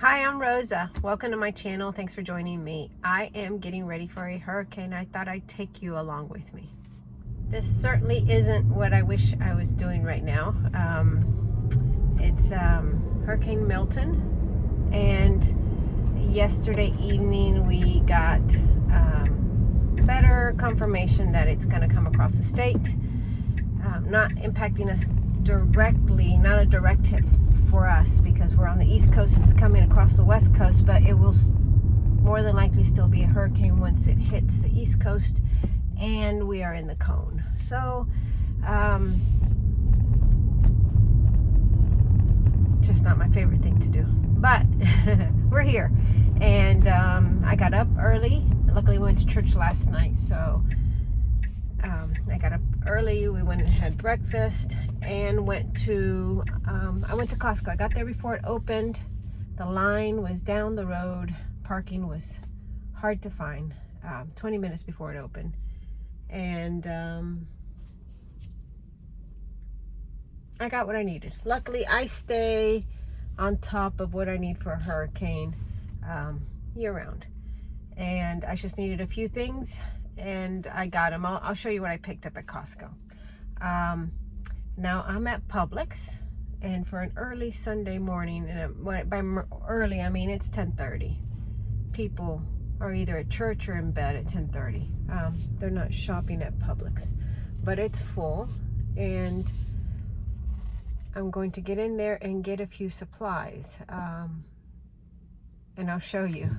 Hi, I'm Rosa. Welcome to my channel. Thanks for joining me. I am getting ready for a hurricane. I thought I'd take you along with me. This certainly isn't what I wish I was doing right now. It's Hurricane Milton, and yesterday evening we got better confirmation that it's going to come across the state, not impacting us directly, not a direct hit for us because we're on the East Coast and it's coming across the West Coast, but it will more than likely still be a hurricane once it hits the East Coast and we are in the cone. So just not my favorite thing to do, but we're here. And I got up early. Luckily we went to church last night, so I got up early. We went and had breakfast and went to I went to Costco. I got there before it opened. The line was down the road. Parking was hard to find 20 minutes before it opened, and I got what I needed. Luckily I stay on top of what I need for a hurricane year round, and I just needed a few things and I got them. I'll show you what I picked up at Costco. Now I'm at Publix, and for an early Sunday morning, and by early I mean it's 10:30. People are either at church or in bed at 10:30. They're not shopping at Publix, but it's full, and I'm going to get in there and get a few supplies, and I'll show you.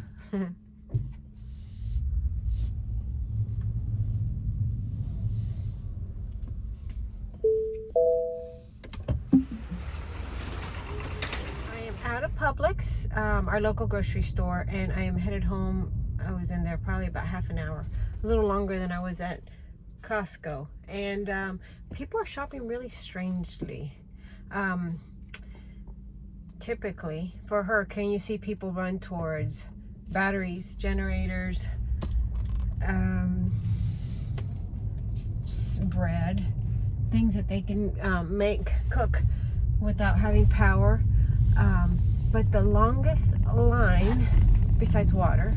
Out of Publix, our local grocery store, and I am headed home. I was in there probably about half an hour, a little longer than I was at Costco, and people are shopping really strangely. Typically for a hurricane you see people run towards batteries, generators, bread, things that they can cook without having power. But the longest line, besides water,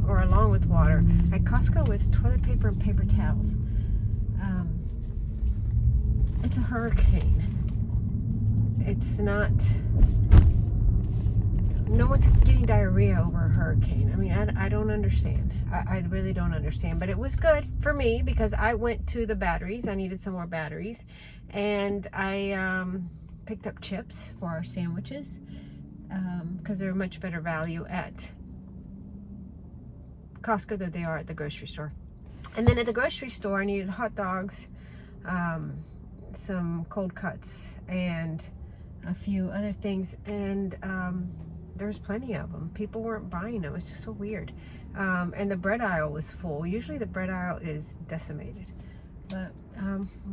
or along with water, at Costco was toilet paper and paper towels. It's a hurricane. It's not, no one's getting diarrhea over a hurricane. I mean, I don't understand. I really don't understand. But it was good for me because I went to the batteries. I needed some more batteries. And I picked up chips for our sandwiches because they're much better value at Costco than they are at the grocery store. And then at the grocery store I needed hot dogs, some cold cuts, and a few other things, and there's plenty of them. People weren't buying them. It's just so weird. And the bread aisle was full. Usually the bread aisle is decimated, but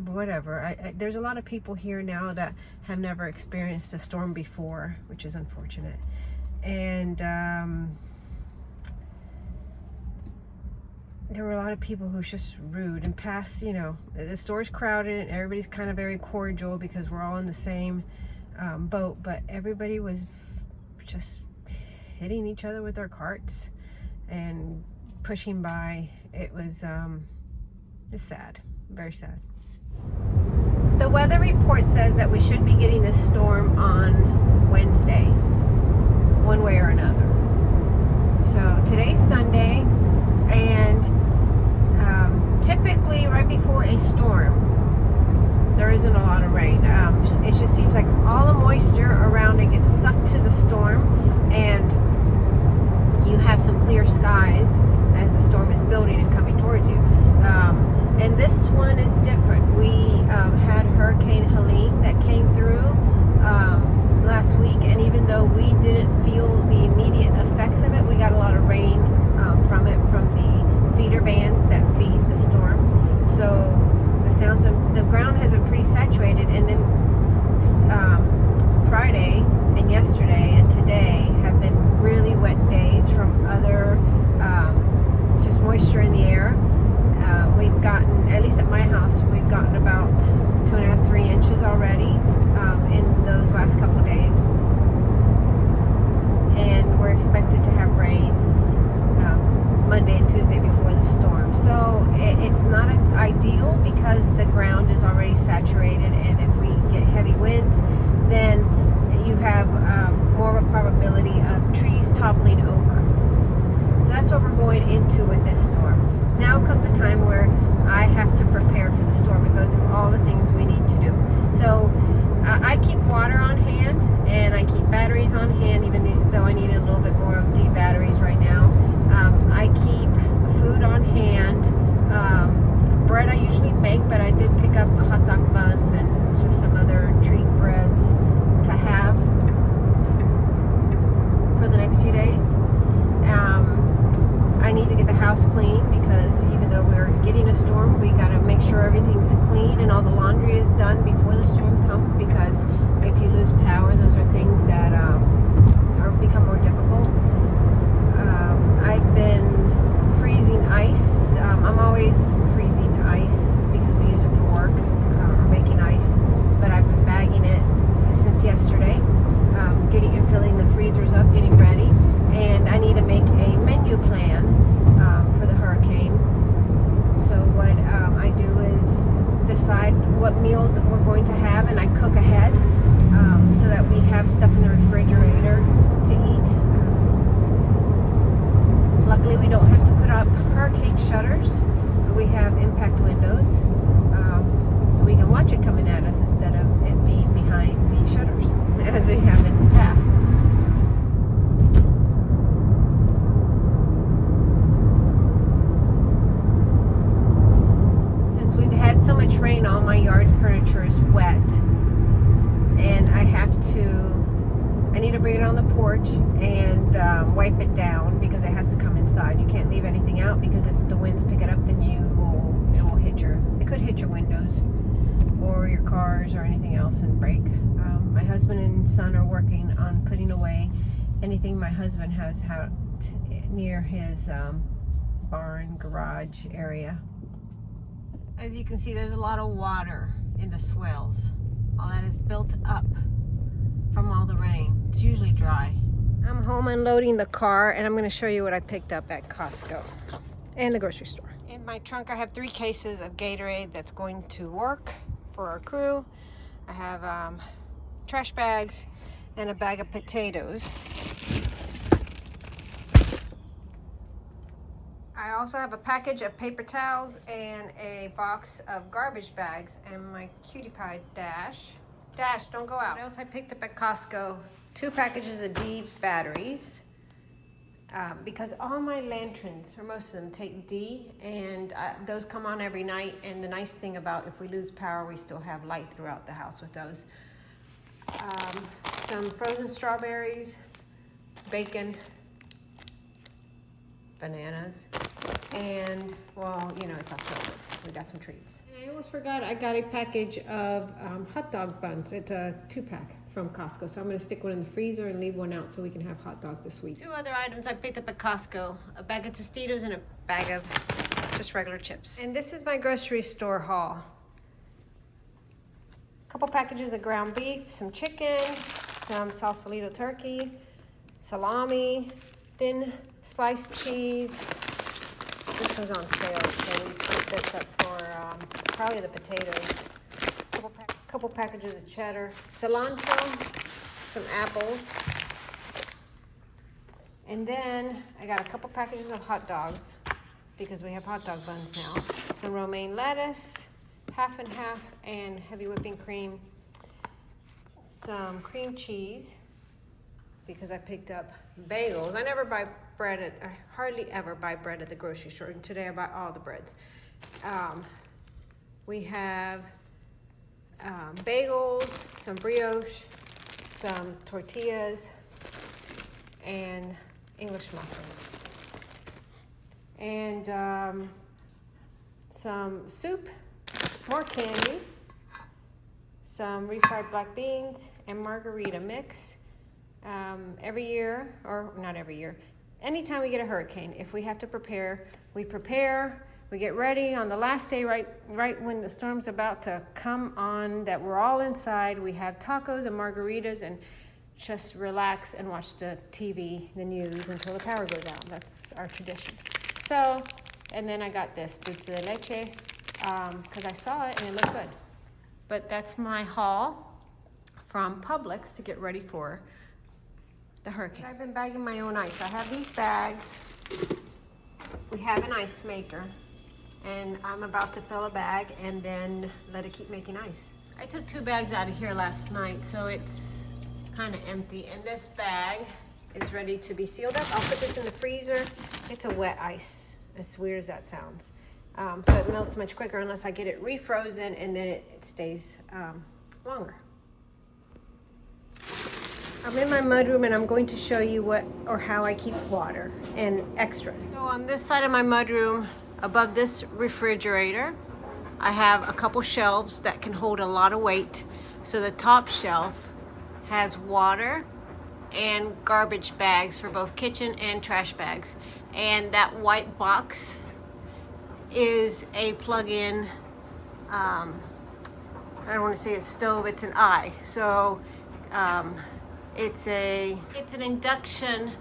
whatever. There's a lot of people here now that have never experienced a storm before, which is unfortunate. And there were a lot of people who were just rude and past, you know, the store's crowded and everybody's kind of very cordial because we're all in the same boat, but everybody was just hitting each other with their carts and pushing by. It was it's sad, very sad. The weather report says that we should be getting this storm on Wednesday, one way or another. So today's Sunday, and typically right before a storm there isn't a lot of rain. It just seems like all the moisture around it gets sucked to the storm, and you have some clear skies as the storm is building and coming towards you. And this one is different. We had Hurricane Helene that came through last week, and even though we didn't feel the immediate effects of it, we got a lot of rain from it, from the feeder bands that feed the storm. So the ground has been pretty saturated, and then Friday and yesterday ideal because the ground is already saturated, and if we get heavy winds, then you have more of a probability of trees toppling over. So that's what we're going into with this storm. Now comes a time where I have to prepare for the storm and go through all the things we need to do. So I keep water on hand and I keep batteries on hand, even though I need a little bit more of D batteries right now. I keep food on hand. Bread I usually bake, but I did pick up hot dog buns and just some other treat breads to have for the next few days. I need to get the house clean because even though we're getting a storm, we got to make sure everything's clean and all the laundry is done before the storm comes, because if you lose power, those are things that become more difficult. I've been freezing ice. I'm always freezing ice because we use it for work, or making ice, but I've been bagging it since yesterday, getting and filling the freezers up, getting ready. And I need to make a menu plan for the hurricane. So what I do is decide what meals that we're going to have, and I cook ahead so that we have stuff in the refrigerator to eat. Luckily, we don't have to put up hurricane shutters. We have impact windows, so we can watch it coming at us instead of it being behind the shutters, as we have in the past. So much rain, all my yard furniture is wet, and I need to bring it on the porch and wipe it down because it has to come inside. You can't leave anything out because if the winds pick it up, then it could hit your windows or your cars or anything else and break. My husband and son are working on putting away anything my husband has out near his barn garage area. As you can see, there's a lot of water in the swales. All that is built up from all the rain. It's usually dry. I'm home unloading the car, and I'm going to show you what I picked up at Costco and the grocery store. In my trunk, I have 3 cases of Gatorade that's going to work for our crew. I have trash bags and a bag of potatoes. I also have a package of paper towels and a box of garbage bags and my cutie pie Dash. Dash, don't go out. What else I picked up at Costco? 2 packages of D batteries because all my lanterns, or most of them, take D, and those come on every night. And the nice thing about if we lose power, we still have light throughout the house with those. Some frozen strawberries, bacon, bananas, and well, you know, it's October. We got some treats. And I almost forgot, I got a package of hot dog buns. It's a 2-pack from Costco. So I'm going to stick one in the freezer and leave one out so we can have hot dogs this week. 2 other items I picked up at Costco: a bag of Tostitos and a bag of just regular chips. And this is my grocery store haul. A couple packages of ground beef, some chicken, some Sausalito turkey, salami, thin sliced cheese. This was on sale, so we put this up for probably the potatoes. Couple packages of cheddar, cilantro, some apples, and then I got a couple packages of hot dogs because we have hot dog buns now. Some romaine lettuce, half and half, and heavy whipping cream. Some cream cheese because I picked up bagels. I never buy bread I hardly ever buy bread at the grocery store, and today I buy all the breads. We have bagels, some brioche, some tortillas, and English muffins, and some soup, more candy, some refried black beans, and margarita mix. Every year, or not every year, anytime we get a hurricane, if we have to prepare, we get ready on the last day, right when the storm's about to come on, that we're all inside. We have tacos and margaritas and just relax and watch the TV, the news, until the power goes out. That's our tradition. So, and then I got this, dulce de leche, because I saw it and it looked good. But that's my haul from Publix to get ready for the hurricane. I've been bagging my own ice. I have these bags. We have an ice maker, and I'm about to fill a bag and then let it keep making ice. I took 2 bags out of here last night, so it's kind of empty. And this bag is ready to be sealed up. I'll put this in the freezer. It's a wet ice, as weird as that sounds. So it melts much quicker unless I get it refrozen, and then it stays longer. I'm in my mudroom, and I'm going to show you what or how I keep water and extras. So on this side of my mudroom, above this refrigerator, I have a couple shelves that can hold a lot of weight. So the top shelf has water and garbage bags for both kitchen and trash bags. And that white box is a plug-in, I don't want to say a stove, it's an eye. So it's an induction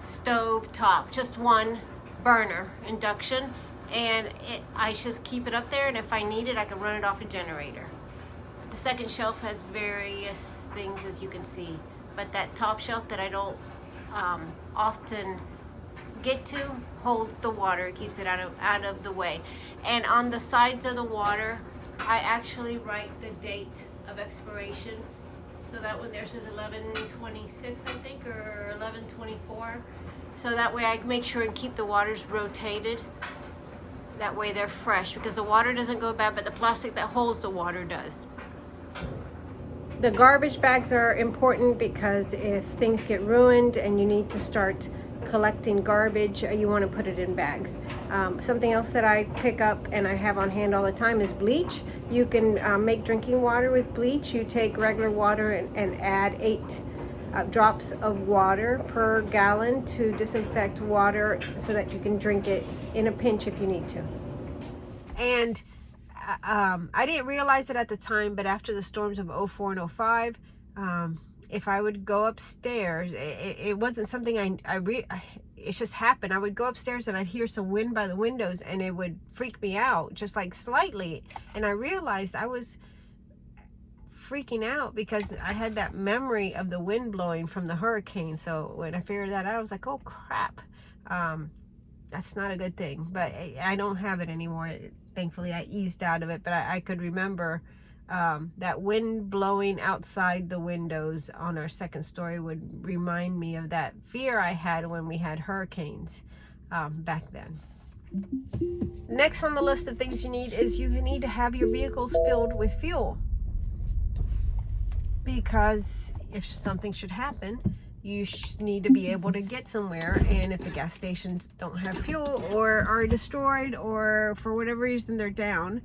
stove top, just one burner induction, and I just keep it up there, and if I need it I can run it off a generator. The second shelf has various things, as you can see, but that top shelf that I don't often get to holds the water. It keeps it out of the way. And on the sides of the water, I actually write the date of expiration. So that one there says 11/26, I think, or 11/24. So that way I make sure and keep the waters rotated. That way they're fresh, because the water doesn't go bad, but the plastic that holds the water does. The garbage bags are important because if things get ruined and you need to start collecting garbage, you want to put it in bags. Something else that I pick up and I have on hand all the time is bleach. You can make drinking water with bleach. You take regular water and add 8 drops of water per gallon to disinfect water so that you can drink it in a pinch if you need to. And I didn't realize it at the time, but after the storms of 04 and 05, if I would go upstairs, it wasn't something it just happened. I would go upstairs and I'd hear some wind by the windows, and it would freak me out, just like slightly. And I realized I was freaking out because I had that memory of the wind blowing from the hurricane. So when I figured that out, I was like, oh crap, that's not a good thing. But I don't have it anymore. Thankfully, I eased out of it, but I could remember that wind blowing outside the windows on our second story would remind me of that fear I had when we had hurricanes back then. Next on the list of things you need is you need to have your vehicles filled with fuel, because if something should happen, you need to be able to get somewhere. And if the gas stations don't have fuel or are destroyed, or for whatever reason they're down,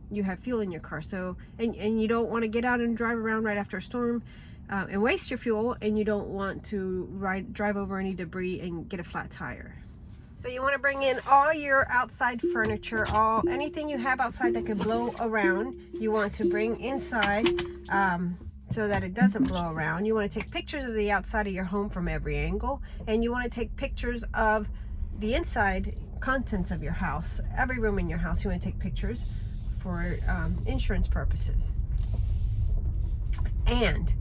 you have fuel in your car. So and you don't want to get out and drive around right after a storm and waste your fuel, and you don't want to drive over any debris and get a flat tire. So you want to bring in all your outside furniture, anything you have outside that could blow around, you want to bring inside so that it doesn't blow around. You want to take pictures of the outside of your home from every angle, and you want to take pictures of the inside contents of your house. Every room in your house you want to take pictures for insurance purposes. And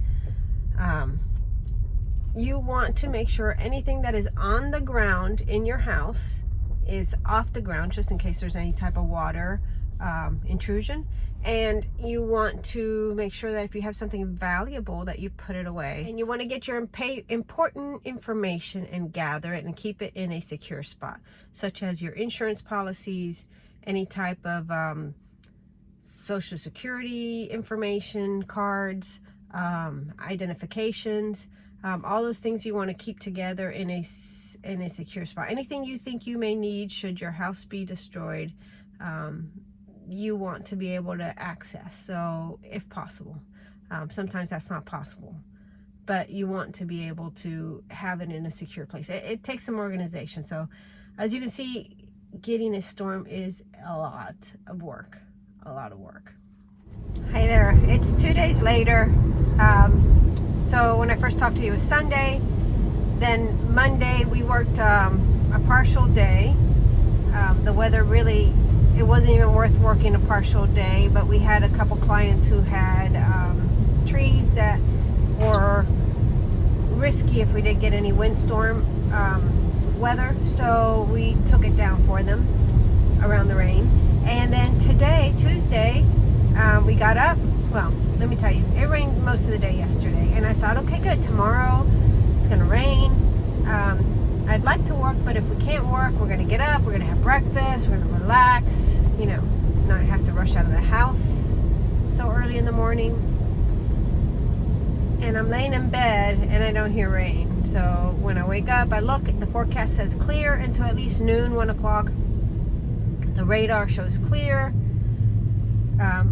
you want to make sure anything that is on the ground in your house is off the ground, just in case there's any type of water intrusion. And you want to make sure that if you have something valuable, that you put it away. And you want to get your important information and gather it and keep it in a secure spot, such as your insurance policies, any type of social security information, cards, identifications, all those things you want to keep together in a secure spot. Anything you think you may need should your house be destroyed, you want to be able to access. So if possible, sometimes that's not possible, but you want to be able to have it in a secure place. It takes some organization. So as you can see, getting a storm is a lot of work. Hey there, it's 2 days later. So when I first talked to you, it was Sunday. Then Monday we worked a partial day. The weather really it wasn't even worth working a partial day, but we had a couple clients who had trees that were risky if we did get any windstorm weather, so we took it down for them around the rain. And then today, Tuesday, we got up. Well, let me tell you, it rained most of the day yesterday, and I thought, okay, good, tomorrow it's gonna rain. I'd like to work, but if we can't work, we're gonna get up, we're gonna have breakfast, we're gonna relax, you know, not have to rush out of the house so early in the morning. And I'm laying in bed and I don't hear rain. So when I wake up, I look, the forecast says clear until at least noon, 1 o'clock. The radar shows clear,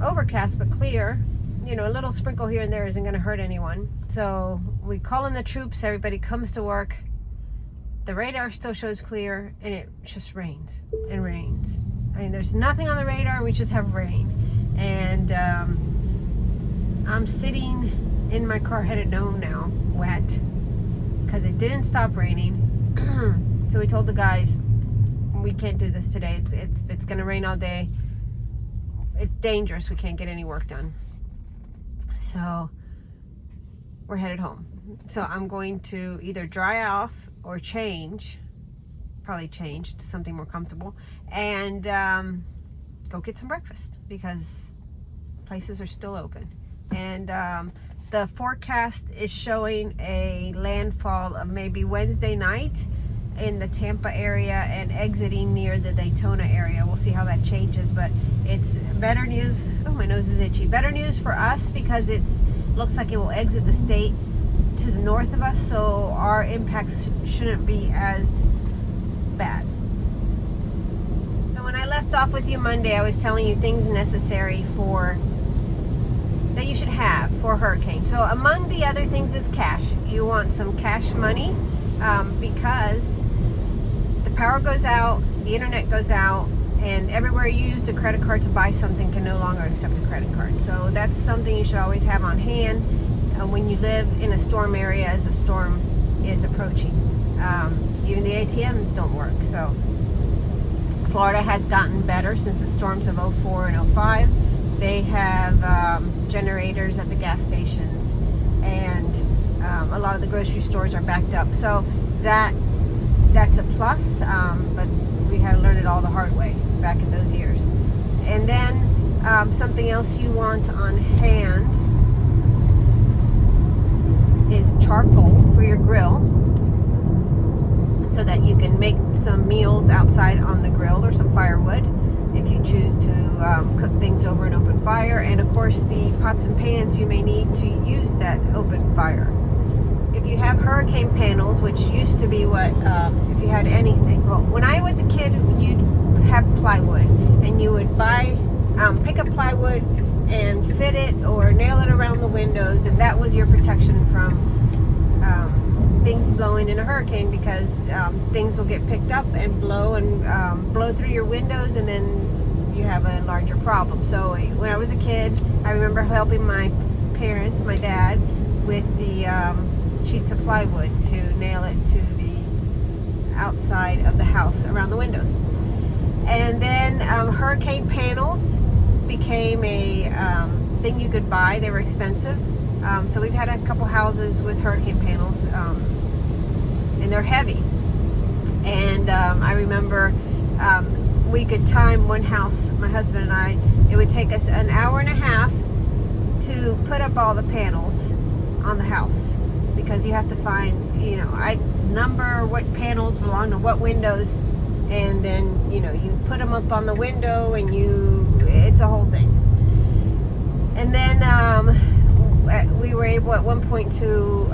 overcast but clear. You know, a little sprinkle here and there isn't going to hurt anyone. So we call in the troops, everybody comes to work. The radar still shows clear, and it just rains and rains. I mean, there's nothing on the radar, and we just have rain. And I'm sitting in my car headed home now, wet, because it didn't stop raining. So we told the guys, we can't do this today. It's going to rain all day. It's dangerous. We can't get any work done. So we're headed home. So I'm going to either dry off or change, probably change to something more comfortable, and go get some breakfast because places are still open. And the forecast is showing a landfall of maybe Wednesday night in the Tampa area and exiting near the Daytona area. We'll see how that changes, but it's better news. Oh, my nose is itchy. Better news for us because looks like it will exit the state to the north of us, so our impacts shouldn't be as bad. So when I left off with you Monday, I was telling you things necessary that you should have for a hurricane. So among the other things is cash. You want some cash money because the power goes out, the internet goes out, and everywhere you used a credit card to buy something can no longer accept a credit card. So that's something you should always have on hand when you live in a storm area as a storm is approaching. Even the ATMs don't work. So Florida has gotten better since the storms of 04 and 05. They have generators at the gas stations, and a lot of the grocery stores are backed up. So that's a plus, but we had to learn it all the hard way back in those years. And then something else you want on hand is charcoal for your grill, so that you can make some meals outside on the grill, or some firewood if you choose to cook things over an open fire. And of course the pots and pans you may need to use that open fire. If you have hurricane panels, which used to be what if you had anything, well, when I was a kid, you'd have plywood, and you would pick up plywood and fit it or nail it around the windows, and that was your protection from things blowing in a hurricane, because things will get picked up and blow through your windows, and then you have a larger problem. So when I was a kid, I remember helping my parents, my dad, with the sheets of plywood to nail it to the outside of the house around the windows. And then hurricane panels became a thing you could buy. They were expensive. So we've had a couple houses with hurricane panels, and they're heavy. And I remember we could time one house, my husband and I, it would take us an hour and a half to put up all the panels on the house, because you have to find, I number what panels belong to what windows, and then, you put them up on the window, and it's a whole thing. And then we were able at one point to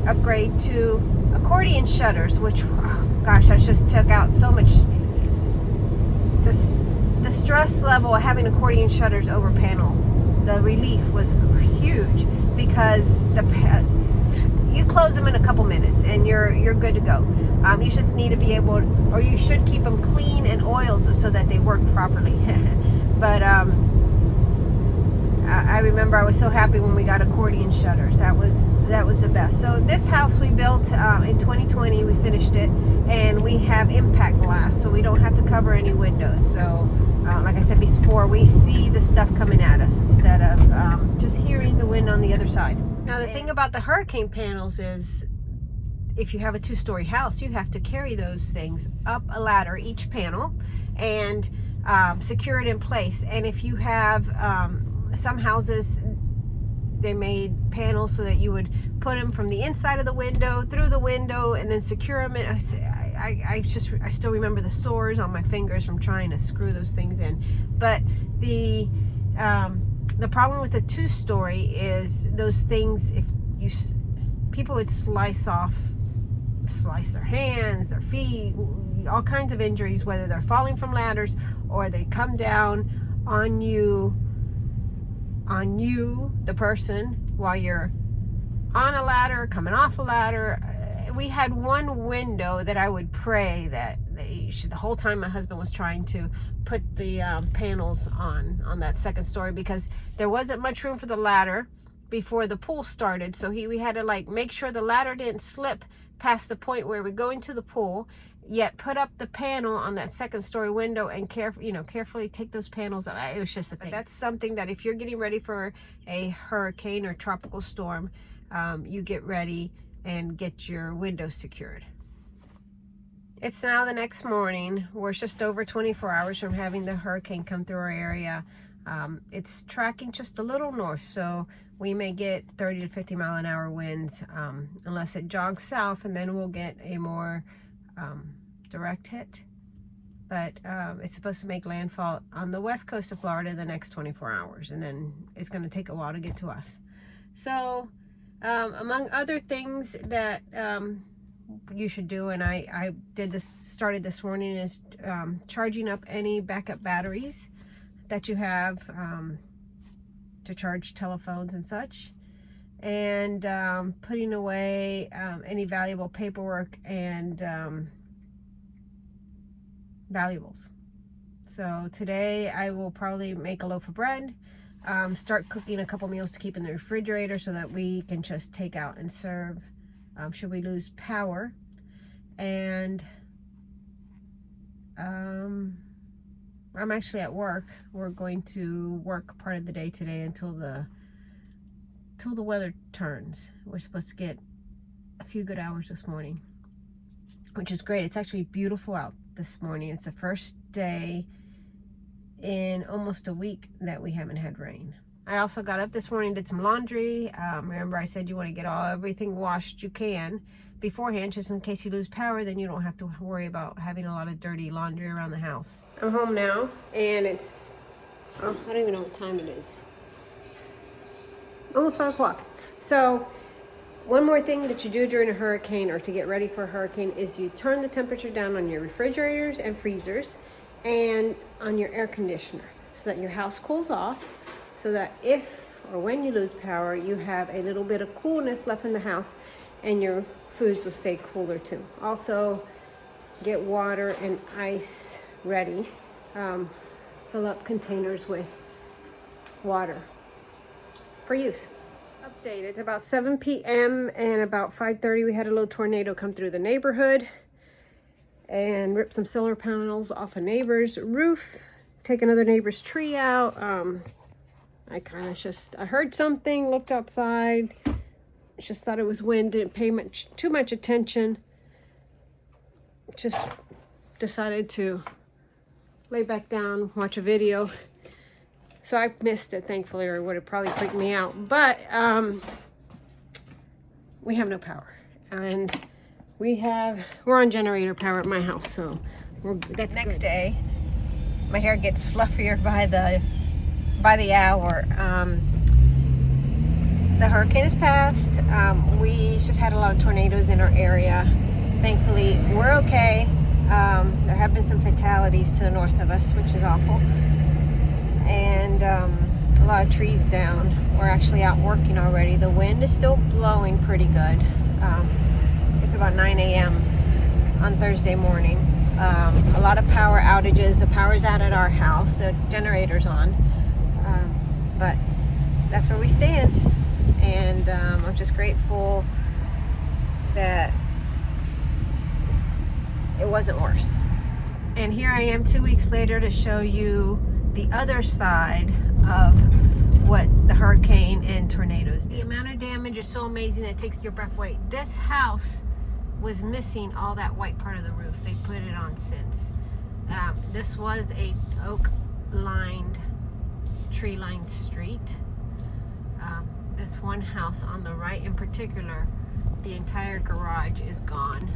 upgrade to accordion shutters, which, gosh, that just took out so much. The stress level of having accordion shutters over panels, the relief was huge, because you close them in a couple minutes and you're good to go. You just need to be able, or you should keep them clean and oiled so that they work properly. But I remember I was so happy when we got accordion shutters. That was the best. So this house we built in 2020. We finished it, and we have impact glass, so we don't have to cover any windows. So like I said before, we see the stuff coming at us instead of just hearing the wind on the other side. Now the thing about the hurricane panels is, if you have a 2-story house, you have to carry those things up a ladder, each panel, and secure it in place. And if you have some houses, they made panels so that you would put them from the inside of the window through the window and then secure them. And I still remember the sores on my fingers from trying to screw those things in. But the problem with a 2-story is those things, people would slice their hands, their feet, all kinds of injuries, whether they're falling from ladders or they come down on you, the person, while you're on a ladder, coming off a ladder. We had one window that I would pray that the whole time my husband was trying to put the panels on that 2nd story, because there wasn't much room for the ladder before the pool started. So we had to like make sure the ladder didn't slip past the point where we go into the pool, yet put up the panel on that 2nd story window and carefully take those panels up. It was just a thing. But that's something that if you're getting ready for a hurricane or tropical storm, you get ready and get your windows secured. It's now the next morning. We're just over 24 hours from having the hurricane come through our area. It's tracking just a little north, so we may get 30 to 50 mile an hour winds unless it jogs south, and then we'll get a more direct hit. But it's supposed to make landfall on the west coast of Florida in the next 24 hours, and then it's going to take a while to get to us. So among other things that you should do, and I started this morning, is charging up any backup batteries that you have to charge telephones and such, and putting away any valuable paperwork and valuables. So today I will probably make a loaf of bread, start cooking a couple meals to keep in the refrigerator so that we can just take out and serve should we lose power. And I'm actually at work. We're going to work part of the day today until the weather turns. We're supposed to get a few good hours this morning, which is great. It's actually beautiful out this morning. It's the first day in almost a week that we haven't had rain. I also got up this morning, did some laundry. Remember I said you want to get everything washed you can beforehand, just in case you lose power, then you don't have to worry about having a lot of dirty laundry around the house. I'm home now, and it's, I don't even know what time it is. Almost 5 o'clock. So one more thing that you do during a hurricane, or to get ready for a hurricane, is you turn the temperature down on your refrigerators and freezers and on your air conditioner so that your house cools off, so that if or when you lose power, you have a little bit of coolness left in the house and your foods will stay cooler too. Also, get water and ice ready. Fill up containers with water for use. Update, it's about 7 p.m. and about 5:30 we had a little tornado come through the neighborhood and rip some solar panels off a neighbor's roof, take another neighbor's tree out. I heard something, looked outside, just thought it was wind, didn't pay too much attention. Just decided to lay back down, watch a video. So I missed it, thankfully, or it would have probably freaked me out. But we have no power, and we're on generator power at my house, so that's next good. Day, my hair gets fluffier by the hour. The hurricane has passed. We just had a lot of tornadoes in our area. Thankfully, we're okay. There have been some fatalities to the north of us, which is awful. And a lot of trees down. We're actually out working already. The wind is still blowing pretty good. It's about 9 a.m. on Thursday morning. A lot of power outages. The power's out at our house. The generator's on. But that's where we stand. And I'm just grateful that it wasn't worse. And here I am 2 weeks later to show you the other side of what the hurricane and tornadoes did. The amount of damage is so amazing that it takes your breath away. This house was missing all that white part of the roof. They put it on since. This was a oak-lined, tree-lined street. This one house on the right in particular, the entire garage is gone.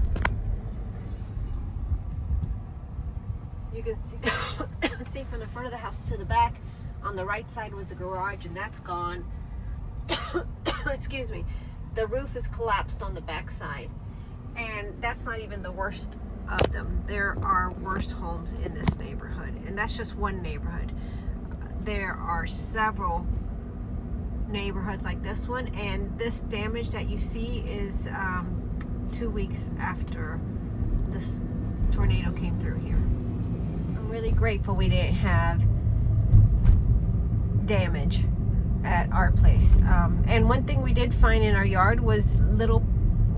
You can see from the front of the house to the back. On the right side was the garage, and that's gone. Excuse me. The roof is collapsed on the back side. And that's not even the worst of them. There are worse homes in this neighborhood, and that's just one neighborhood. There are several neighborhoods like this one, and this damage that you see is 2 weeks after this tornado came through here. I'm really grateful we didn't have damage at our place. And one thing we did find in our yard was little,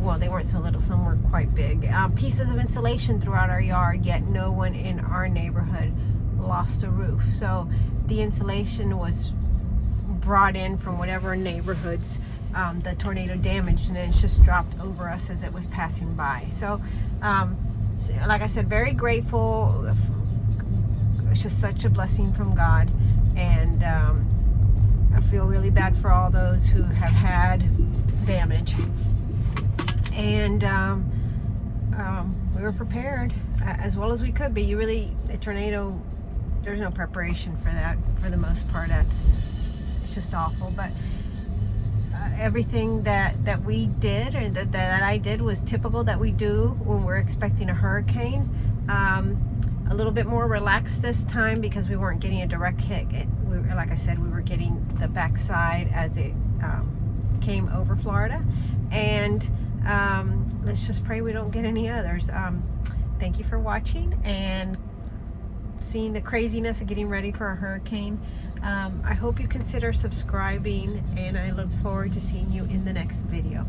well, they weren't so little, some were quite big, pieces of insulation throughout our yard, yet no one in our neighborhood lost a roof. So the insulation was brought in from whatever neighborhoods the tornado damaged, and then it's just dropped over us as it was passing by. So like I said, very grateful. It's just such a blessing from God, and I feel really bad for all those who have had damage. And we were prepared as well as we could be. A tornado, there's no preparation for that for the most part. It's just awful. But everything that we did, or that I did, was typical that we do when we're expecting a hurricane. A little bit more relaxed this time because we weren't getting a direct hit. Like I said, we were getting the backside as it came over Florida. And let's just pray we don't get any others. Thank you for watching and seeing the craziness of getting ready for a hurricane. I hope you consider subscribing, and I look forward to seeing you in the next video.